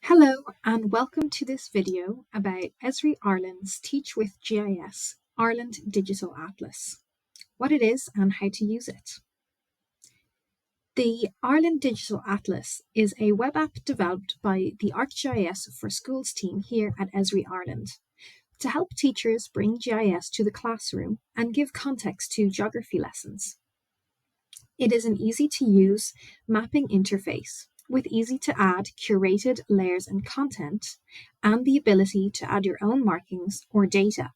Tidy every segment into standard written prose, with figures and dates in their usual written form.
Hello and welcome to this video about Esri Ireland's Teach with GIS Ireland Digital Atlas, what it is and how to use it. The Ireland Digital Atlas is a web app developed by the ArcGIS for Schools team here at Esri Ireland to help teachers bring GIS to the classroom and give context to geography lessons. It is an easy-to-use mapping interface with easy-to-add curated layers and content, and the ability to add your own markings or data.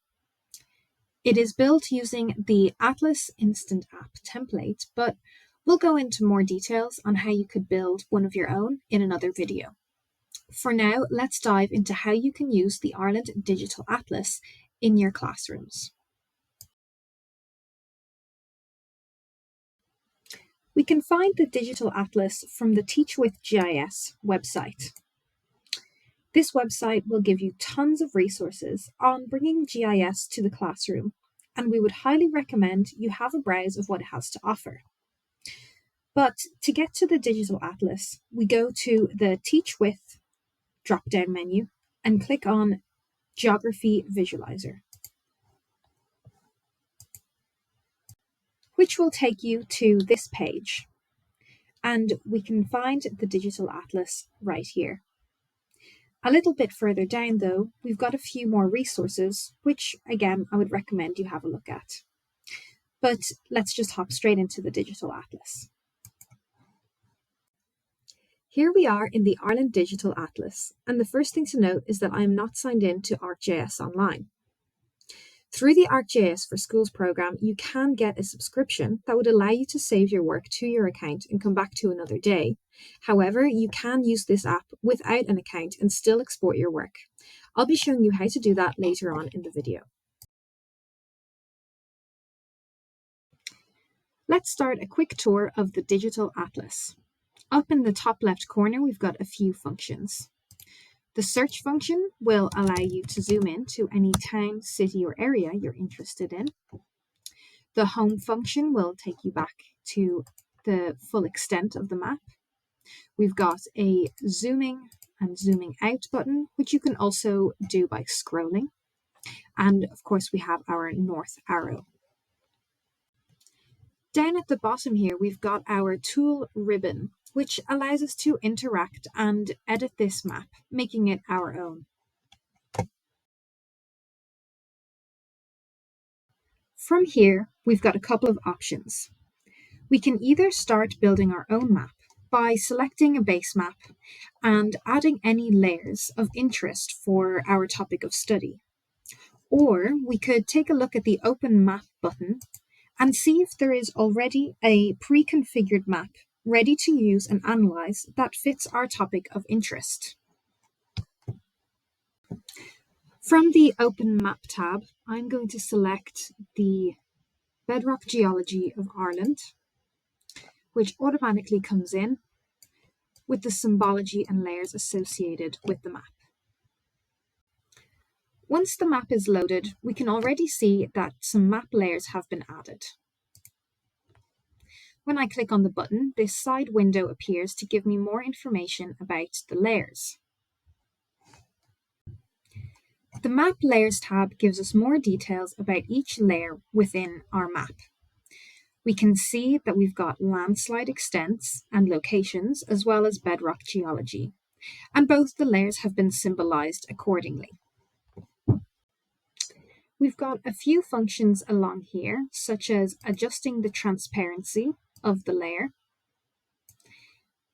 It is built using the Atlas Instant App template, but we'll go into more details on how you could build one of your own in another video. For now, let's dive into how you can use the Ireland Digital Atlas in your classrooms. We can find the Digital Atlas from the Teach with GIS website. This website will give you tons of resources on bringing GIS to the classroom, and we would highly recommend you have a browse of what it has to offer. But to get to the Digital Atlas, we go to the Teach With drop-down menu and click on Geography Visualizer, which will take you to this page. And we can find the Digital Atlas right here. A little bit further down, though, we've got a few more resources, which, again, I would recommend you have a look at. But let's just hop straight into the Digital Atlas. Here we are in the Ireland Digital Atlas, and the first thing to note is that I am not signed in to ArcGIS Online. Through the ArcGIS for Schools program, you can get a subscription that would allow you to save your work to your account and come back to another day. However, you can use this app without an account and still export your work. I'll be showing you how to do that later on in the video. Let's start a quick tour of the Digital Atlas. Up in the top left corner, we've got a few functions. The search function will allow you to zoom in to any town, city, or area you're interested in. The home function will take you back to the full extent of the map. We've got a zooming and zooming out button, which you can also do by scrolling. And of course, we have our north arrow. Down at the bottom here, we've got our tool ribbon, which allows us to interact and edit this map, making it our own. From here, we've got a couple of options. We can either start building our own map by selecting a base map and adding any layers of interest for our topic of study. Or we could take a look at the Open Map button and see if there is already a pre-configured map ready to use and analyze that fits our topic of interest. From the Open Map tab, I'm going to select the Bedrock Geology of Ireland, which automatically comes in with the symbology and layers associated with the map. Once the map is loaded, we can already see that some map layers have been added. When I click on the button, this side window appears to give me more information about the layers. The Map Layers tab gives us more details about each layer within our map. We can see that we've got landslide extents and locations, as well as bedrock geology, and both the layers have been symbolized accordingly. We've got a few functions along here, such as adjusting the transparency of the layer,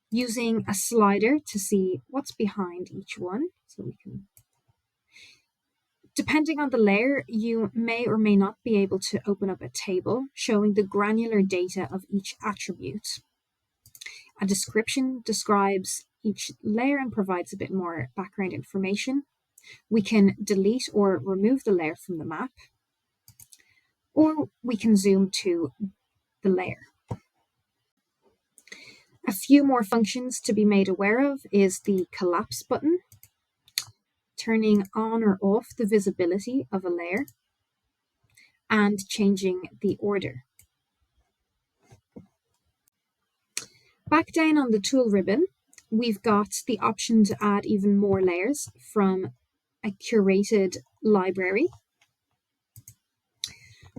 using a slider to see what's behind each one. So we can, depending on the layer, you may or may not be able to open up a table showing the granular data of each attribute. A description describes each layer and provides a bit more background information. We can delete or remove the layer from the map, or we can zoom to the layer. A few more functions to be made aware of is the collapse button, turning on or off the visibility of a layer, and changing the order. Back down on the tool ribbon, we've got the option to add even more layers from a curated library.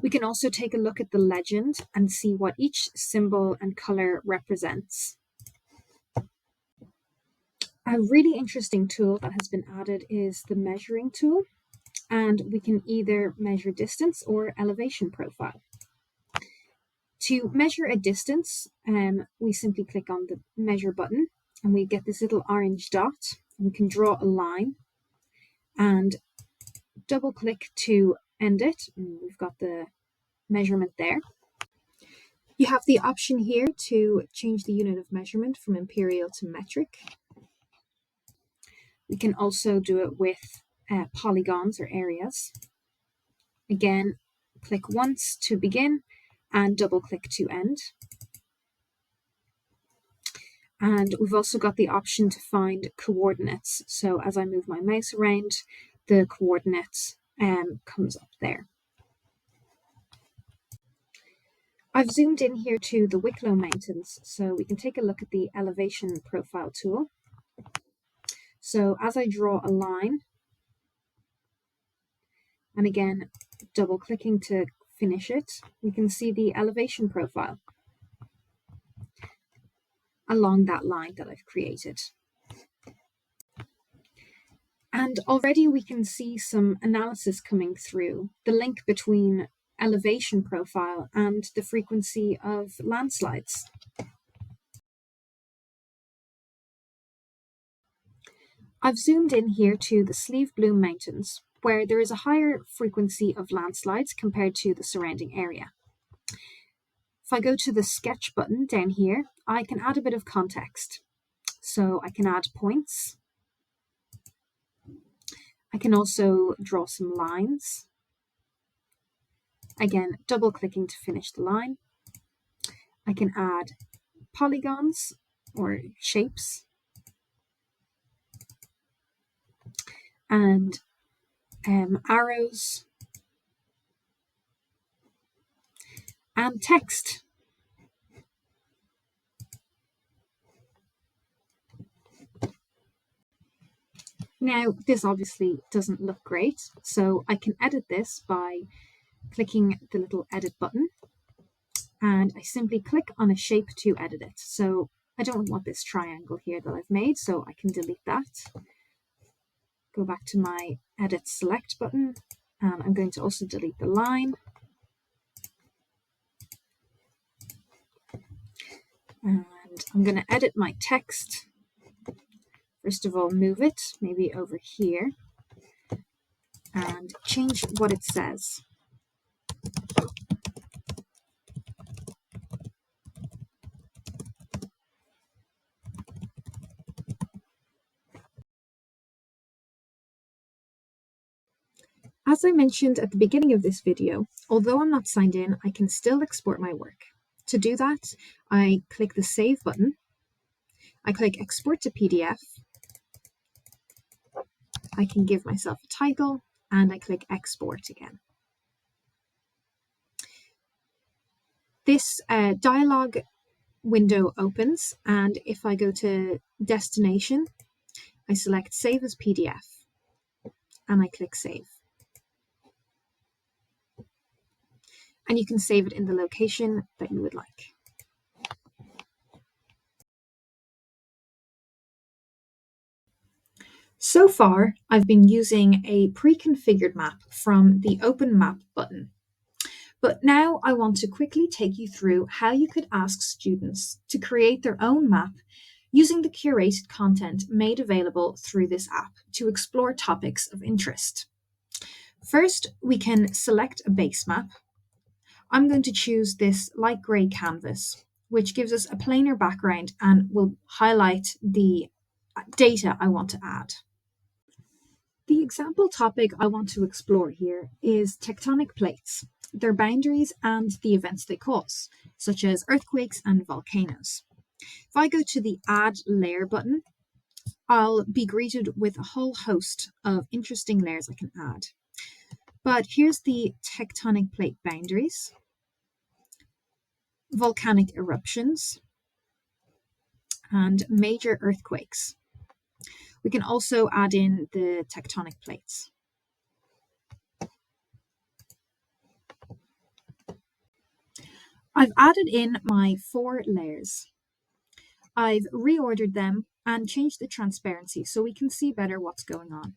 We can also take a look at the legend and see what each symbol and color represents. A really interesting tool that has been added is the measuring tool, and we can either measure distance or elevation profile. To measure a distance, we simply click on the measure button and we get this little orange dot. We can draw a line and double click to end it. And we've got the measurement there. You have the option here to change the unit of measurement from imperial to metric. We can also do it with polygons or areas. Again, click once to begin and double click to end. And we've also got the option to find coordinates. So as I move my mouse around, the coordinates comes up there. I've zoomed in here to the Wicklow Mountains, so we can take a look at the elevation profile tool. So as I draw a line, and again, double clicking to finish it, we can see the elevation profile along that line that I've created. And already we can see some analysis coming through, the link between elevation profile and the frequency of landslides. I've zoomed in here to the Slieve Bloom Mountains, where there is a higher frequency of landslides compared to the surrounding area. If I go to the sketch button down here, I can add a bit of context. So I can add points. I can also draw some lines. Again, double clicking to finish the line. I can add polygons or shapes and arrows and text. Now, this obviously doesn't look great, so I can edit this by clicking the little edit button, and I simply click on a shape to edit it. So I don't want this triangle here that I've made, so I can delete that. Go back to my edit select button, and I'm going to also delete the line. And I'm going to edit my text. First of all, move it maybe over here and change what it says. As I mentioned at the beginning of this video, although I'm not signed in, I can still export my work. To do that, I click the Save button. I click Export to PDF. I can give myself a title, and I click Export again. This dialog window opens, and if I go to Destination, I select Save as PDF, and I click Save. And you can save it in the location that you would like. So far, I've been using a pre-configured map from the Open Map button. But now I want to quickly take you through how you could ask students to create their own map using the curated content made available through this app to explore topics of interest. First, we can select a base map. I'm going to choose this light grey canvas, which gives us a plainer background and will highlight the data I want to add. The example topic I want to explore here is tectonic plates, their boundaries and the events they cause, such as earthquakes and volcanoes. If I go to the Add Layer button, I'll be greeted with a whole host of interesting layers I can add. But here's the tectonic plate boundaries, volcanic eruptions, and major earthquakes. We can also add in the tectonic plates. I've added in my 4 layers. I've reordered them and changed the transparency so we can see better what's going on.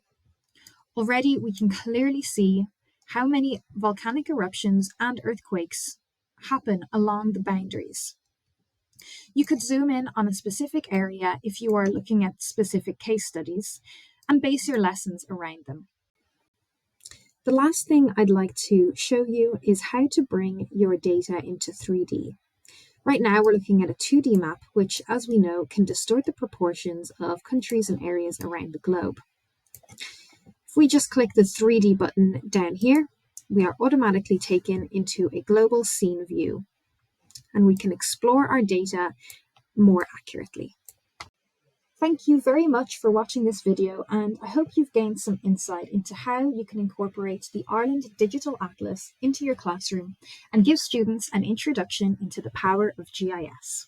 Already we can clearly see how many volcanic eruptions and earthquakes happen along the boundaries. You could zoom in on a specific area if you are looking at specific case studies and base your lessons around them. The last thing I'd like to show you is how to bring your data into 3D. Right now we're looking at a 2D map, which, as we know, can distort the proportions of countries and areas around the globe. If we just click the 3D button down here, we are automatically taken into a global scene view, and we can explore our data more accurately. Thank you very much for watching this video, and I hope you've gained some insight into how you can incorporate the Ireland Digital Atlas into your classroom and give students an introduction into the power of GIS.